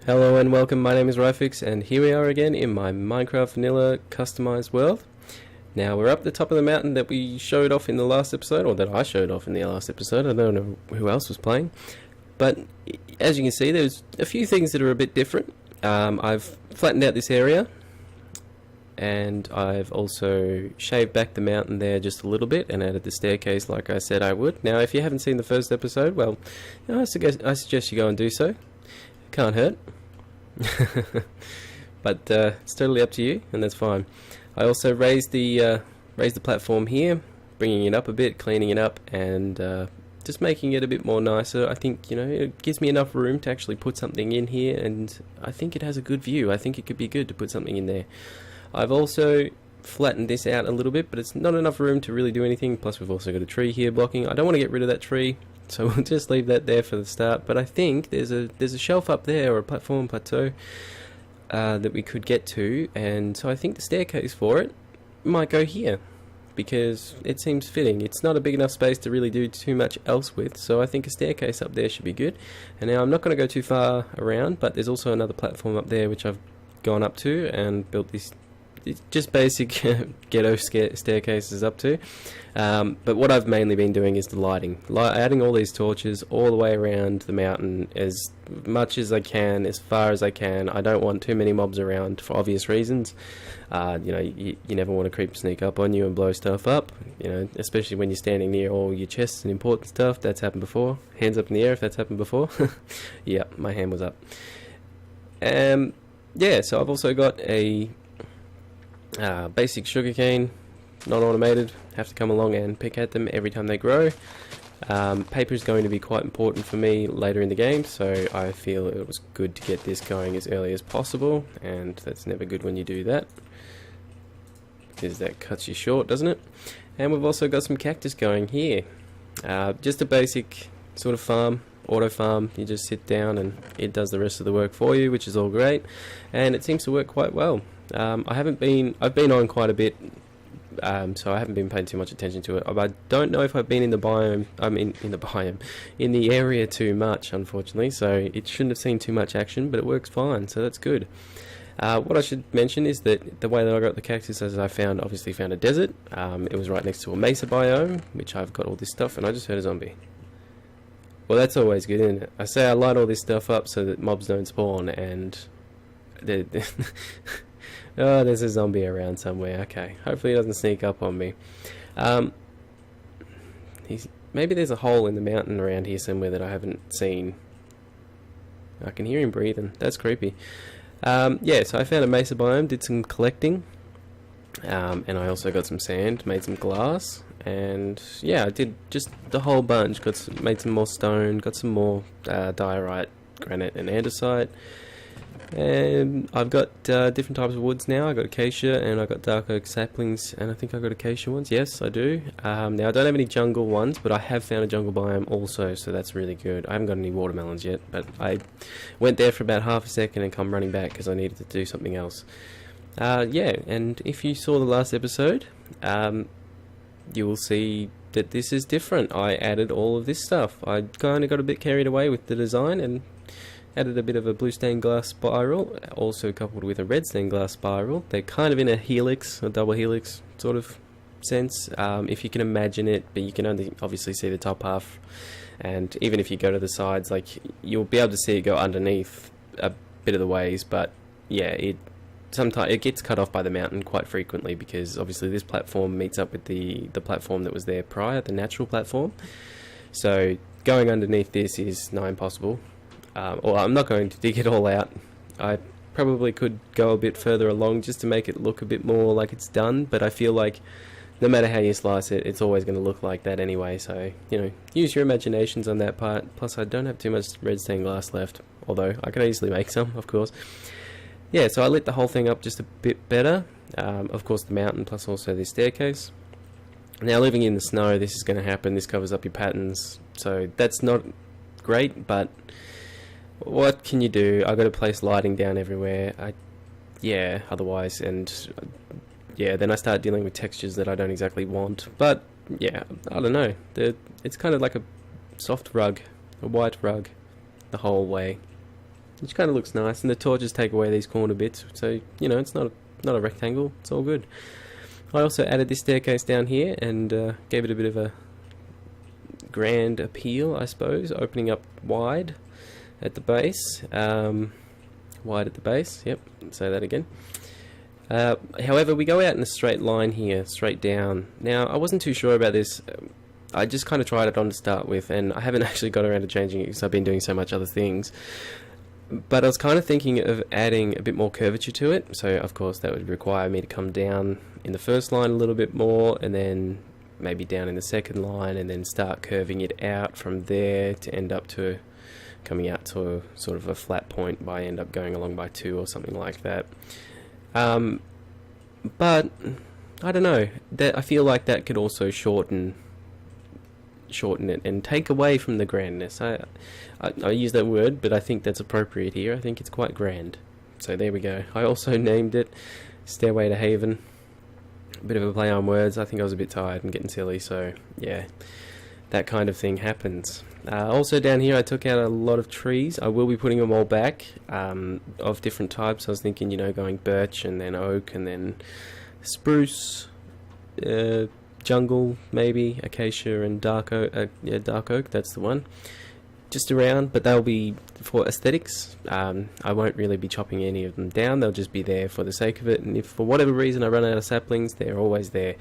Hello and welcome, my name is Ryfix and here we are again in my Minecraft Vanilla customized world. Now we're up the top of the mountain that we showed off in the last episode, or that I showed off in the last episode. I don't know who else was playing. But as you can see, there's a few things that are a bit different. I've flattened out this area and I've also shaved back the mountain there just a little bit and added the staircase like I said I would. Now if you haven't seen the first episode, well, I suggest you go and do so. Can't hurt. But it's totally up to you, and that's fine. I also raised the platform here, bringing it up a bit, cleaning it up, and just making it a bit more nicer. I think, you know, it gives me enough room to actually put something in here, and I think it has a good view. I think it could be good to put something in there. I've also flattened this out a little bit, but it's not enough room to really do anything. Plus we've also got a tree here blocking. I don't want to get rid of that tree, so we'll just leave that there for the start. But I think there's a shelf up there, or a plateau that we could get to, and so I think the staircase for it might go here because it seems fitting. It's not a big enough space to really do too much else with, so I think a staircase up there should be good. And now I'm not going to go too far around, but there's also another platform up there which I've gone up to and built this just basic ghetto staircases up to. But what I've mainly been doing is the lighting, adding all these torches all the way around the mountain as much as I can, as far as I can. I don't want too many mobs around for obvious reasons. You know, you never want to creep sneak up on you and blow stuff up, you know, especially when you're standing near all your chests and important stuff. That's happened before. Hands up in the air if that's happened before. Yeah, my hand was up. Yeah, so I've also got a basic sugarcane, not automated. Have to come along and pick at them every time they grow. Paper is going to be quite important for me later in the game, so I feel it was good to get this going as early as possible, and that's never good when you do that, because that cuts you short, doesn't it? And we've also got some cactus going here. Just a basic sort of farm, auto farm. You just sit down and it does the rest of the work for you, which is all great, and it seems to work quite well. I've been on quite a bit, so I haven't been paying too much attention to it. I don't know if I've been in the biome, in the area too much, unfortunately, so it shouldn't have seen too much action, but it works fine, so that's good. What I should mention is that the way that I got the cactus is I obviously found a desert. It was right next to a mesa biome, which I've got all this stuff, and I just heard a zombie. Well, that's always good, isn't it? I say I light all this stuff up so that mobs don't spawn, and oh, there's a zombie around somewhere. Okay, hopefully he doesn't sneak up on me. Maybe there's a hole in the mountain around here somewhere that I haven't seen. I can hear him breathing. That's creepy. Yeah, so I found a mesa biome, did some collecting, and I also got some sand, made some glass, and yeah, I did just the whole bunch. Made some more stone, got some more diorite, granite, and andesite. And I've got different types of woods now. I got acacia and I got dark oak saplings, and I think I got acacia ones. Yes, I do. Now I don't have any jungle ones, but I have found a jungle biome also, so that's really good. I haven't got any watermelons yet, but I went there for about half a second and come running back because I needed to do something else. Yeah, and if you saw the last episode, you will see that this is different. I added all of this stuff. I kind of got a bit carried away with the design and added a bit of a blue stained glass spiral, also coupled with a red stained glass spiral. They're kind of in a helix, a double helix sort of sense, if you can imagine it, but you can only obviously see the top half, and even if you go to the sides, like, you'll be able to see it go underneath a bit of the ways, but yeah, sometimes it gets cut off by the mountain quite frequently, because obviously this platform meets up with the platform that was there prior, the natural platform. So going underneath this is nigh impossible. Or I'm not going to dig it all out. I probably could go a bit further along just to make it look a bit more like it's done, but I feel like no matter how you slice it, it's always going to look like that anyway, so, you know, use your imaginations on that part. Plus I don't have too much red stained glass left, although I can easily make some, of course. Yeah, so I lit the whole thing up just a bit better. Of course the mountain, plus also the staircase. Now living in the snow, this is going to happen. This covers up your patterns, so that's not great, but what can you do? I've got to place lighting down everywhere. Otherwise, and yeah, then I start dealing with textures that I don't exactly want. But yeah, I don't know. It's kind of like a soft rug, a white rug, the whole way. which kind of looks nice, and the torches take away these corner bits, so you know, it's not a rectangle, it's all good. I also added this staircase down here and gave it a bit of a grand appeal, I suppose, opening up wide at the base. Wide at the base, yep, say that again. However, we go out in a straight line here, straight down. Now, I wasn't too sure about this. I just kind of tried it on to start with, and I haven't actually got around to changing it because I've been doing so much other things. But I was kind of thinking of adding a bit more curvature to it, so of course that would require me to come down in the first line a little bit more, and then maybe down in the second line, and then start curving it out from there to end up to coming out to a sort of a flat point by end up going along by 2 or something like that. But I don't know, that I feel like that could also shorten it and take away from the grandness. I use that word, but I think that's appropriate here. I think it's quite grand. So there we go. I also named it Stairway to Haven. A bit of a play on words. I think I was a bit tired and getting silly, so yeah, that kind of thing happens. Also down here I took out a lot of trees. I will be putting them all back, of different types. I was thinking, you know, going birch and then oak and then spruce, jungle maybe, acacia and dark oak, dark oak, that's the one. Just around, but they'll be for aesthetics. I won't really be chopping any of them down, they'll just be there for the sake of it, and if for whatever reason I run out of saplings, they're always there,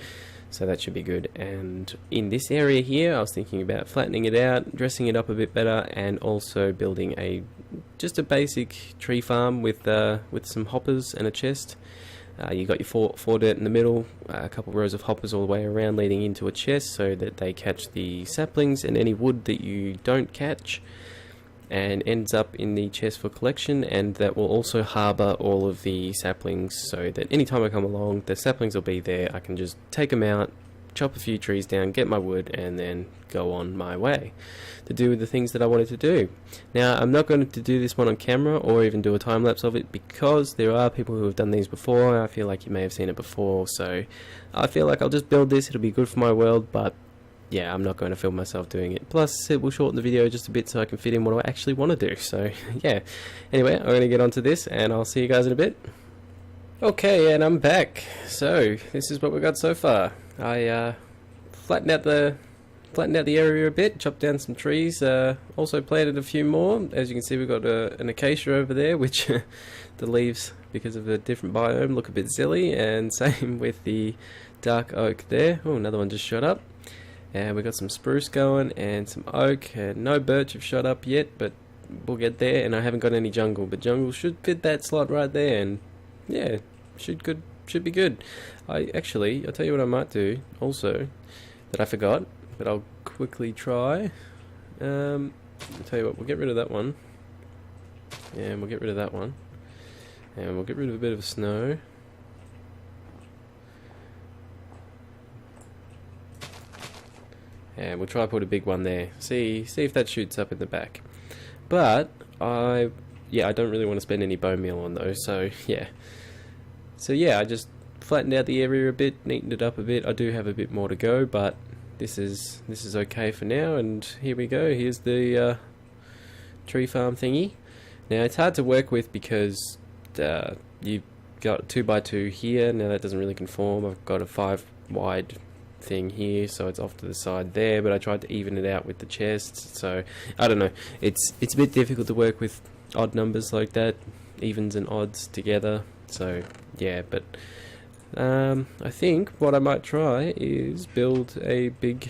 so that should be good. And in this area here I was thinking about flattening it out, dressing it up a bit better, and also building just a basic tree farm with some hoppers and a chest. You got your four dirt in the middle, a couple rows of hoppers all the way around leading into a chest so that they catch the saplings and any wood that you don't catch, and ends up in the chest for collection, and that will also harbour all of the saplings so that anytime I come along the saplings will be there. I can just take them out, chop a few trees down, get my wood, and then go on my way to do the things that I wanted to do. Now, I'm not going to do this one on camera or even do a time-lapse of it because there are people who have done these before. I feel like you may have seen it before, so I feel like I'll just build this. It'll be good for my world, but yeah, I'm not going to film myself doing it. Plus, it will shorten the video just a bit so I can fit in what I actually want to do. So yeah, anyway, I'm going to get onto this and I'll see you guys in a bit. Okay, and I'm back. So this is what we got so far. I flattened out the area a bit, chopped down some trees, also planted a few more. As you can see, we've got an acacia over there, which the leaves, because of a different biome, look a bit silly, and same with the dark oak there. Oh, another one just shot up. And we've got some spruce going and some oak, and no birch have shot up yet, but we'll get there. And I haven't got any jungle, but jungle should fit that slot right there, and yeah, should be good. I'll tell you what I might do also that I forgot, but I'll quickly try. I'll tell you what, we'll get rid of that one, and we'll get rid of that one, and we'll get rid of a bit of snow. And we'll try to put a big one there. See if that shoots up in the back. But I don't really want to spend any bone meal on those. So yeah. I just flattened out the area a bit, neatened it up a bit. I do have a bit more to go, but this is okay for now. And here we go. Here's the tree farm thingy. Now it's hard to work with because you've got 2x2 here. Now that doesn't really conform. I've got a 5 wide thing here, so it's off to the side there, but I tried to even it out with the chest, so I don't know, it's a bit difficult to work with odd numbers like that, evens and odds together. So yeah, but I think what I might try is build a big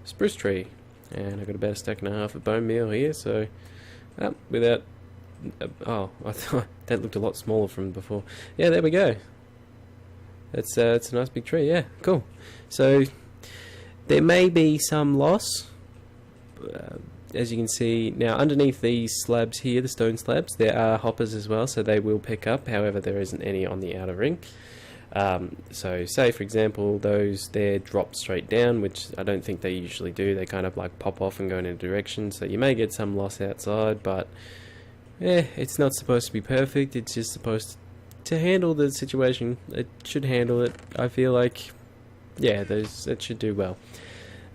spruce tree, and I've got about a stack and a half of bone meal here, so without I thought that looked a lot smaller from before. Yeah, there we go. It's a nice big tree, yeah, cool. So there may be some loss, as you can see. Now underneath these slabs here, the stone slabs, there are hoppers as well, so they will pick up. However, there isn't any on the outer ring. So say for example those there drop straight down, which I don't think they usually do. They kind of like pop off and go in a direction, so you may get some loss outside, but it's not supposed to be perfect. It's just supposed to handle the situation. It should handle it. I feel like, yeah, it should do well.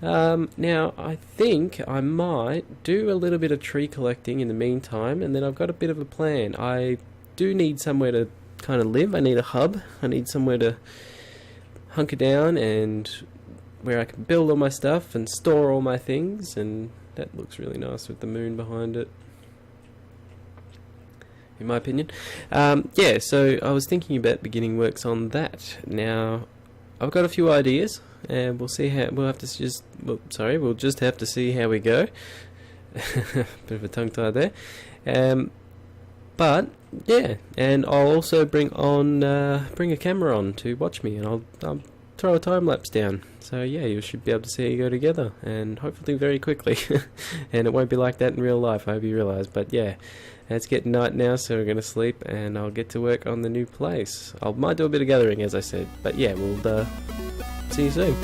Now, I think I might do a little bit of tree collecting in the meantime, and then I've got a bit of a plan. I do need somewhere to kind of live. I need a hub. I need somewhere to hunker down and where I can build all my stuff and store all my things, and that looks really nice with the moon behind it, in my opinion. Yeah, so I was thinking about beginning works on that. Now, I've got a few ideas, and we'll see how we'll just have to see how we go. Bit of a tongue tie there. But yeah, and I'll also bring a camera on to watch me, and I'll throw a time lapse down. So yeah, you should be able to see you go together, and hopefully very quickly. And it won't be like that in real life, I hope you realise. But yeah, it's getting night now, so we're gonna sleep, and I'll get to work on the new place. I might do a bit of gathering, as I said, but yeah, we'll see you soon.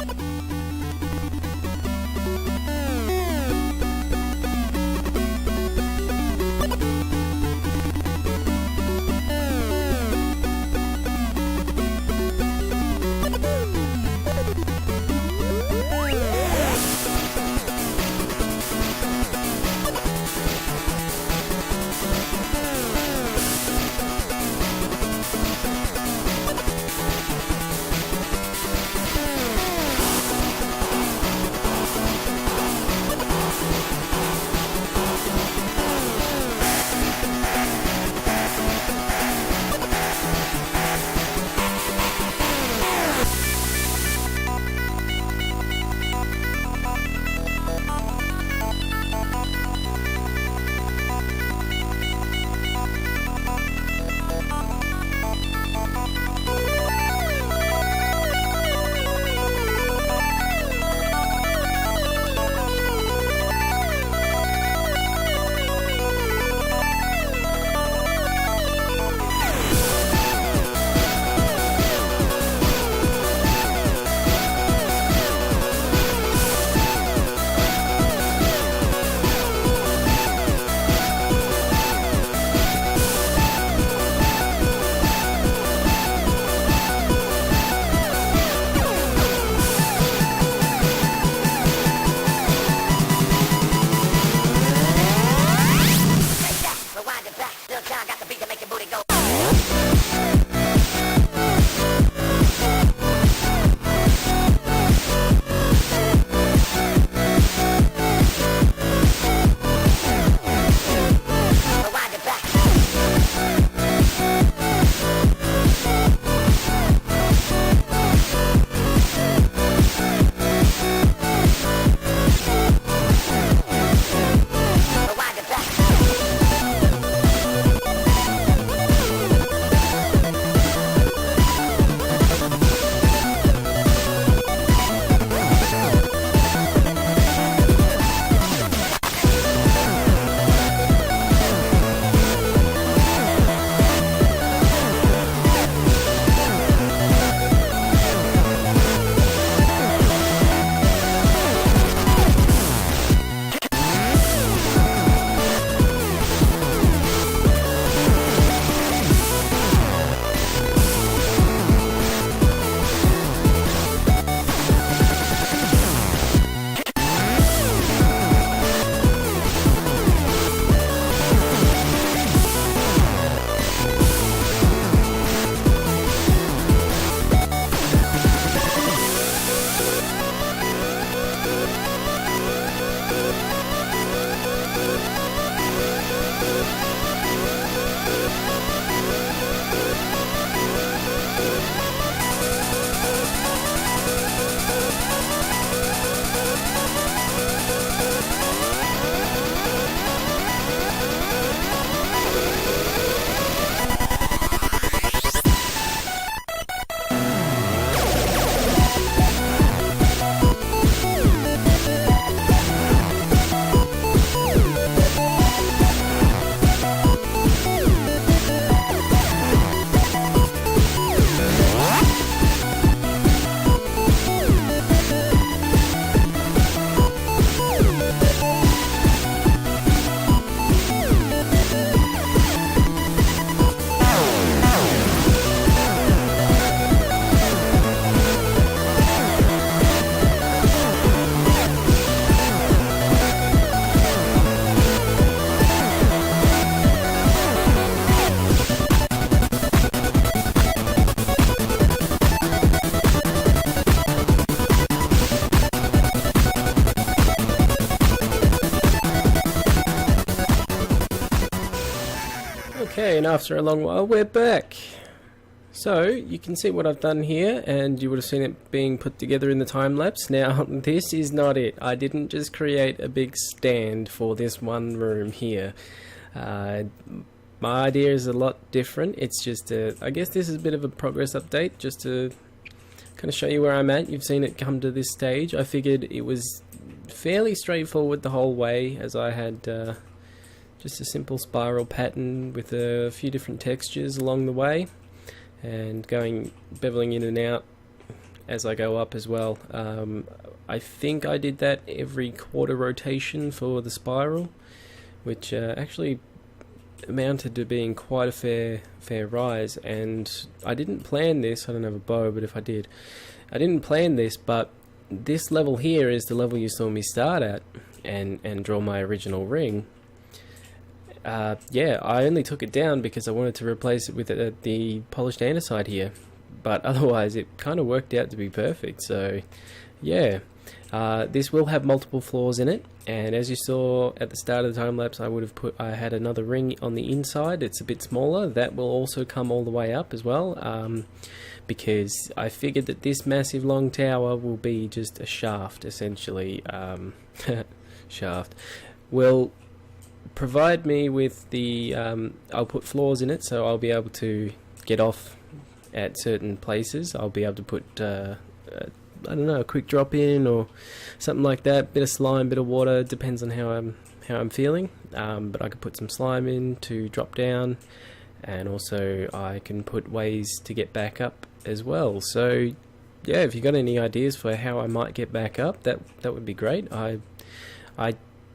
Okay, and after a long while we're back. So you can see what I've done here, and you would have seen it being put together in the time-lapse. Now this is not it. I didn't just create a big stand for this one room here. My idea is a lot different. It's just I guess this is a bit of a progress update, just to kind of show you where I'm at. You've seen it come to this stage. I figured it was fairly straightforward the whole way, as I had just a simple spiral pattern with a few different textures along the way, and beveling in and out as I go up as well. I think I did that every quarter rotation for the spiral, which actually amounted to being quite a fair rise. And I didn't plan this. I don't have a bow, but if I did, I didn't plan this, but this level here is the level you saw me start at and draw my original ring. Yeah, I only took it down because I wanted to replace it with the polished andesite here, but otherwise it kind of worked out to be perfect. So yeah, this will have multiple floors in it, and as you saw at the start of the time lapse, I had another ring on the inside. It's a bit smaller. That will also come all the way up as well, because I figured that this massive long tower will be just a shaft, essentially. Shaft will provide me with the I'll put floors in it, so I'll be able to get off at certain places. I'll be able to put I don't know, a quick drop in or something like that, bit of slime, bit of water, depends on how I'm feeling, but I could put some slime in to drop down, and also I can put ways to get back up as well. So yeah, if you got any ideas for how I might get back up, that would be great. I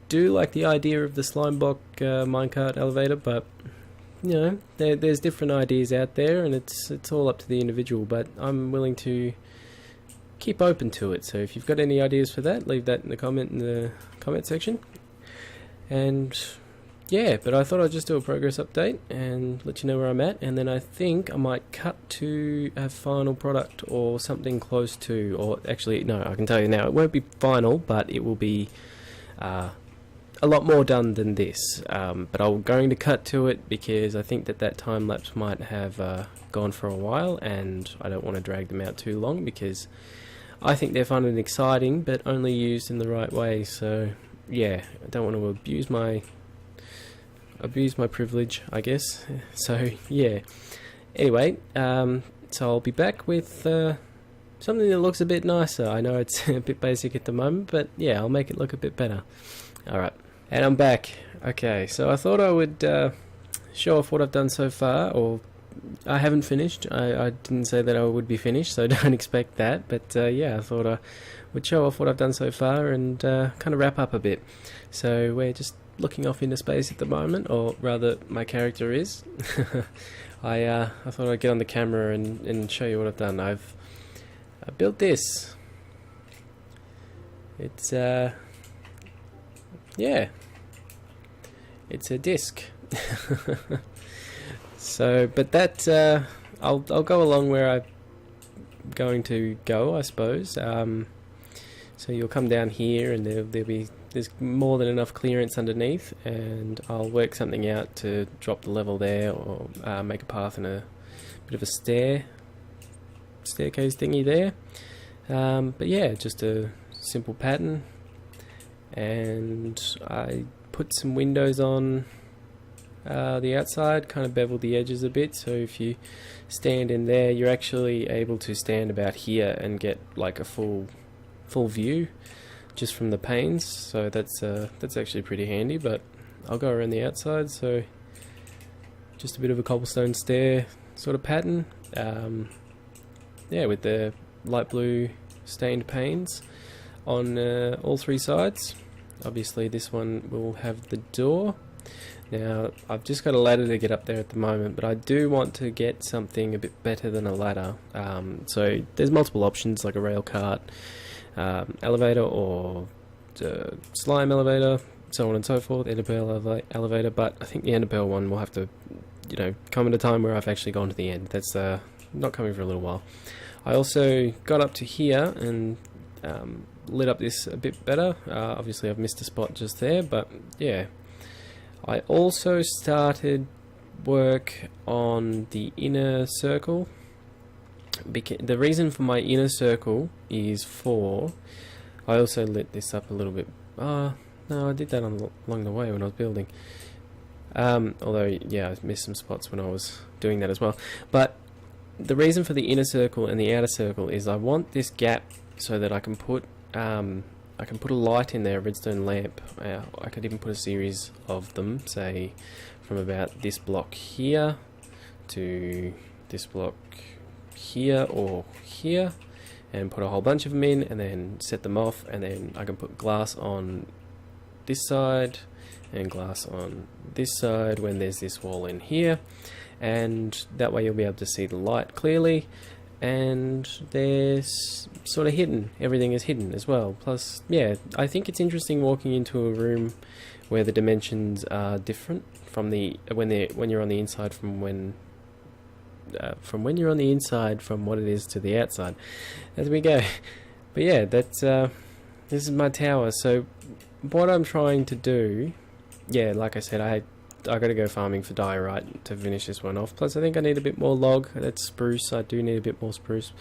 do like the idea of the slime block minecart elevator, but you know, there's different ideas out there, and it's all up to the individual, but I'm willing to keep open to it. So if you've got any ideas for that, leave that in the comment section. And yeah, but I thought I'd just do a progress update and let you know where I'm at, and then I think I might cut to a final product or something close to, or actually no, I can tell you now, it won't be final, but it will be a lot more done than this, but I'm going to cut to it because I think that time lapse might have gone for a while, and I don't want to drag them out too long because I think they're fun and exciting, but only used in the right way. So yeah, I don't want to abuse my privilege, I guess. So yeah, anyway, so I'll be back with something that looks a bit nicer. I know it's a bit basic at the moment, but yeah, I'll make it look a bit better. Alright, and I'm back. Okay, so I thought I would show off what I've done so far, or I haven't finished. I didn't say that I would be finished, so don't expect that, but yeah, I thought I would show off what I've done so far and kind of wrap up a bit. So we're just looking off into space at the moment, or rather my character is. I thought I'd get on the camera and show you what I've done. I built this. It's yeah, it's a disc. So, but that I'll go along where I'm going to go, I suppose. So you'll come down here, and there's more than enough clearance underneath, and I'll work something out to drop the level there, or make a path and a bit of a staircase thingy there. But yeah, just a simple pattern. And I put some windows on the outside, kind of bevel the edges a bit, so if you stand in there, you're actually able to stand about here and get like a full view just from the panes. So that's actually pretty handy. But I'll go around the outside, so just a bit of a cobblestone stair sort of pattern, yeah, with the light blue stained panes on all three sides. Obviously this one will have the door. Now I've just got a ladder to get up there at the moment, but I do want to get something a bit better than a ladder. So there's multiple options, like a rail cart elevator, or slime elevator, so on and so forth, enderpearl elevator, but I think the enderpearl one will have to, you know, come at a time where I've actually gone to the end. That's not coming for a little while. I also got up to here and lit up this a bit better. Obviously I've missed a spot just there, but yeah. I also started work on the inner circle. The reason for my inner circle is I also lit this up a little bit. No, I did that along the way when I was building. Although, yeah, I missed some spots when I was doing that as well. But the reason for the inner circle and the outer circle is I want this gap so that I can put a light in there, a redstone lamp. I could even put a series of them, say from about this block here to this block here or here, and put a whole bunch of them in and then set them off, and then I can put glass on this side and glass on this side when there's this wall in here, and that way you'll be able to see the light clearly, and they're sort of hidden. Everything is hidden as well. Plus, yeah, I think it's interesting walking into a room where the dimensions are different from when you're on the inside from when you're on the inside from what it is to the outside. As we go. But yeah, that's this is my tower. So what I'm trying to do, yeah, like I said, I got to go farming for diorite to finish this one off. Plus I think I need a bit more log. That's spruce. I do need a bit more spruce,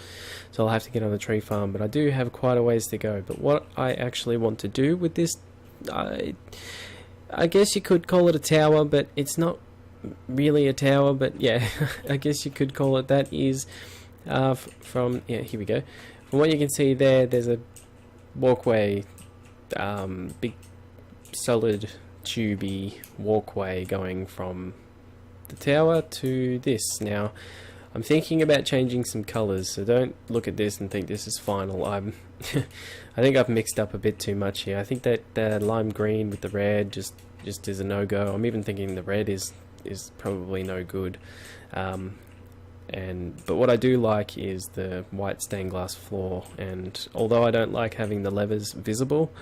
so I'll have to get on the tree farm. But I do have quite a ways to go. But what I actually want to do with this, I guess you could call it a tower, but it's not really a tower. But yeah, I guess you could call it that. Is from here we go. From what you can see there's a walkway, big solid tubey walkway going from the tower to this. Now I'm thinking about changing some colors, so don't look at this and think this is final. I think I've mixed up a bit too much here. I think that the lime green with the red just is a no-go. I'm even thinking the red is probably no good. But what I do like is the white stained glass floor, and although I don't like having the levers visible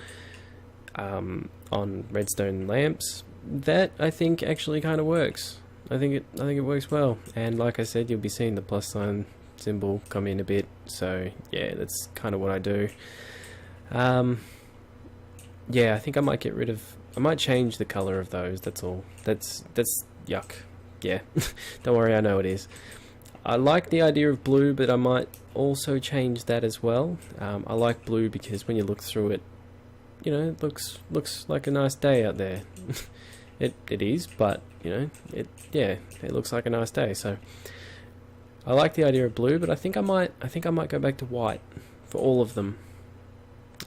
on redstone lamps, that I think actually kind of works. I think it works well, and like I said, you'll be seeing the plus sign symbol come in a bit. So yeah, that's kind of what I do. Yeah, I think I might change the color of those. That's all. That's yuck. Yeah, don't worry, I know it is. I like the idea of blue, but I might also change that as well. I like blue because when you look through it, you know, it looks like a nice day out there. It is, but you know, it looks like a nice day. So I like the idea of blue, but I think I might go back to white for all of them,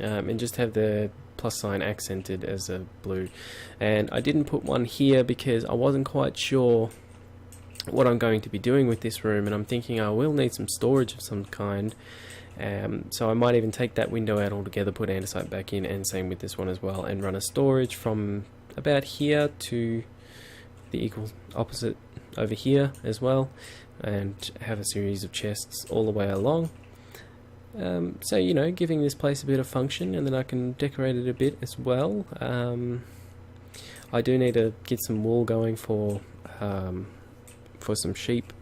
and just have the plus sign accented as a blue. And I didn't put one here because I wasn't quite sure what I'm going to be doing with this room, and I'm thinking I will need some storage of some kind. So I might even take that window out altogether, put andesite back in, and same with this one as well, and run a storage from about here to the equal opposite over here as well, and have a series of chests all the way along. So you know, giving this place a bit of function, and then I can decorate it a bit as well. I do need to get some wool going for some sheep,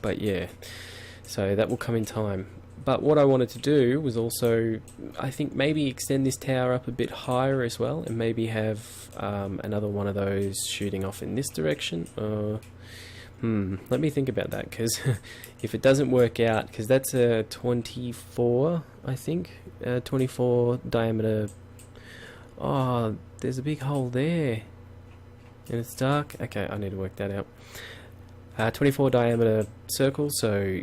but yeah, so that will come in time. But what I wanted to do was also, I think, maybe extend this tower up a bit higher as well, and maybe have another one of those shooting off in this direction. Let me think about that, because if it doesn't work out, because that's a 24, I think, 24 diameter. Oh, there's a big hole there, and it's dark. Okay, I need to work that out. 24 diameter circle, so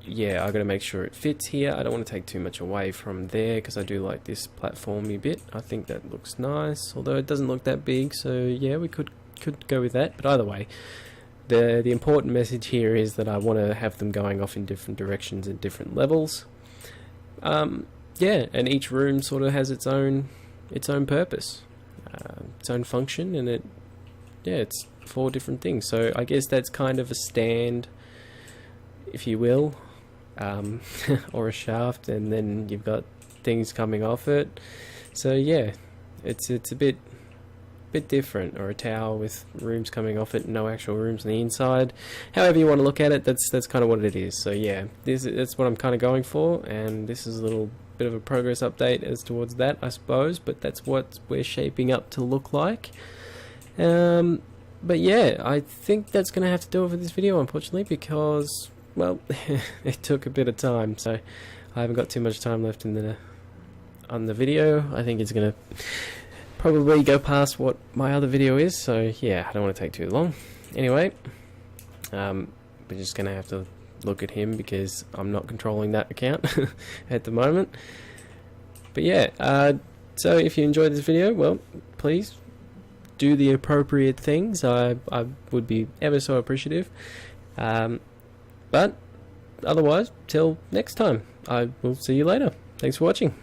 yeah, I got to make sure it fits here. I don't want to take too much away from there, because I do like this platformy bit. I think that looks nice, although it doesn't look that big, so yeah, we could go with that. But either way, the important message here is that I want to have them going off in different directions at different levels. Yeah, and each room sort of has its own purpose, its own function, and it's 4 different things. So I guess that's kind of a stand, if you will, or a shaft, and then you've got things coming off it. So yeah, it's a bit different, or a tower with rooms coming off it and no actual rooms on the inside. However you want to look at it, that's kind of what it is. So yeah, that's what I'm kind of going for, and this is a little bit of a progress update as towards that, I suppose, but that's what we're shaping up to look like. But yeah, I think that's going to have to do it for this video, unfortunately, because, well, it took a bit of time, so I haven't got too much time left on the video. I think it's going to probably go past what my other video is, so yeah, I don't want to take too long. Anyway, we're just going to have to look at him because I'm not controlling that account at the moment. But yeah, so if you enjoyed this video, well, please do the appropriate things. I would be ever so appreciative. But otherwise, till next time, I will see you later. Thanks for watching.